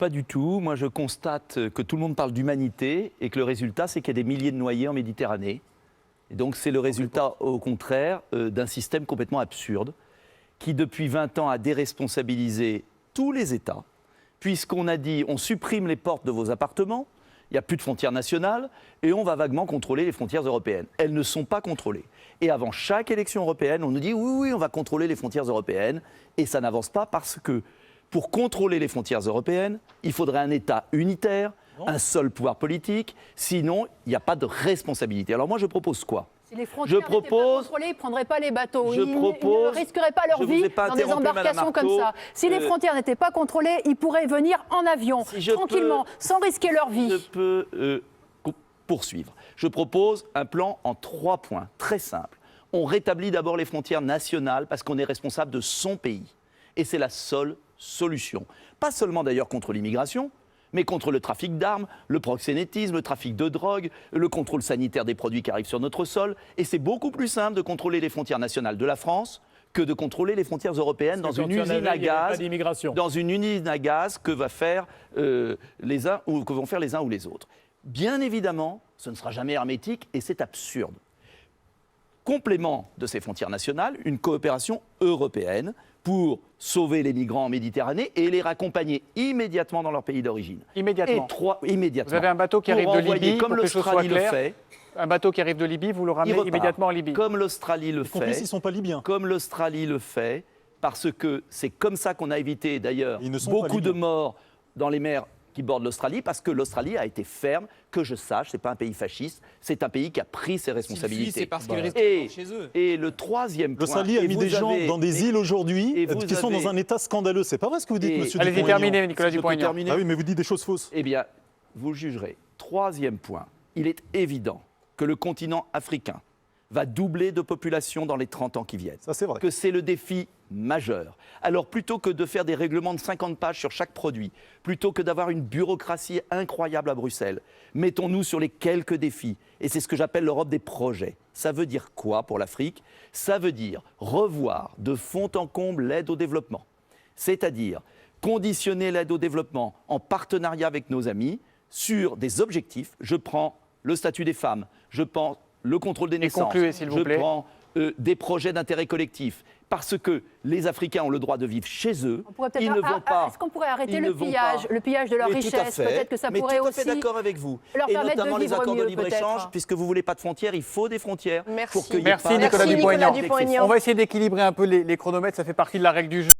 Pas du tout. Moi, je constate que tout le monde parle d'humanité et que le résultat, c'est qu'il y a des milliers de noyés en Méditerranée. Et donc, c'est le résultat, au contraire, d'un système complètement absurde qui, depuis 20 ans, a déresponsabilisé tous les États, puisqu'on a dit on supprime les portes de vos appartements, il n'y a plus de frontières nationales et on va vaguement contrôler les frontières européennes. Elles ne sont pas contrôlées. Et avant chaque élection européenne, on nous dit oui, on va contrôler les frontières européennes. Et ça n'avance pas parce que pour contrôler les frontières européennes, il faudrait un État unitaire, un seul pouvoir politique. Sinon, il n'y a pas de responsabilité. Alors moi, je propose quoi ? Si les frontières n'étaient pas contrôlées, ils ne prendraient pas les bateaux. Ils ne risqueraient pas leur vie dans des embarcations comme ça. Si les frontières n'étaient pas contrôlées, ils pourraient venir en avion, tranquillement, sans risquer leur vie. Je peux poursuivre. Je propose un plan en 3 points, très simple. On rétablit d'abord les frontières nationales parce qu'on est responsable de son pays. Et c'est la seule solution. Pas seulement d'ailleurs contre l'immigration, mais contre le trafic d'armes, le proxénétisme, le trafic de drogue, le contrôle sanitaire des produits qui arrivent sur notre sol. Et c'est beaucoup plus simple de contrôler les frontières nationales de la France que de contrôler les frontières européennes dans une usine à gaz, que vont faire les uns ou les autres. Bien évidemment, ce ne sera jamais hermétique et c'est absurde. Complément de ces frontières nationales, une coopération européenne pour sauver les migrants en Méditerranée et les raccompagner immédiatement dans leur pays d'origine. Immédiatement. Immédiatement. Vous avez un bateau qui arrive de Libye, comme l'Australie le fait. Un bateau qui arrive de Libye, vous le ramenez immédiatement en Libye. Comme l'Australie le fait. Ils ne sont pas libyens. Comme l'Australie le fait, parce que c'est comme ça qu'on a évité d'ailleurs beaucoup de morts dans les mers qui bordent l'Australie, parce que l'Australie a été ferme, que je sache, ce n'est pas un pays fasciste, c'est un pays qui a pris ses responsabilités. C'est parce qu'ils restent chez eux. Et le troisième point... L'Australie a mis des gens dans des îles aujourd'hui qui sont dans un état scandaleux. C'est pas vrai ce que vous dites, monsieur Dupont-Aignan. Allez-y, terminez, Nicolas Dupont-Aignan. Ah oui, mais vous dites des choses fausses. Eh bien, vous le jugerez. Troisième point, il est évident que le continent africain va doubler de population dans les 30 ans qui viennent. Ça, c'est vrai. Que c'est le défi majeur. Alors, plutôt que de faire des règlements de 50 pages sur chaque produit, plutôt que d'avoir une bureaucratie incroyable à Bruxelles, mettons-nous sur les quelques défis. Et c'est ce que j'appelle l'Europe des projets. Ça veut dire quoi pour l'Afrique ? Ça veut dire revoir de fond en comble l'aide au développement. C'est-à-dire conditionner l'aide au développement en partenariat avec nos amis sur des objectifs. Je prends le statut des femmes, je prends le contrôle des naissances, concluez, s'il vous plaît. Je prends des projets d'intérêt collectif, parce que les Africains ont le droit de vivre chez eux. Ils ne vont pas. Est-ce qu'on pourrait arrêter le pillage de leur richesse ? Peut-être que ça pourrait aussi. Mais tout à fait d'accord avec vous. Et notamment les accords de libre-échange, puisque vous ne voulez pas de frontières, il faut des frontières. Merci. Merci Nicolas Dupont-Aignan. On va essayer d'équilibrer un peu les chronomètres, ça fait partie de la règle du jeu.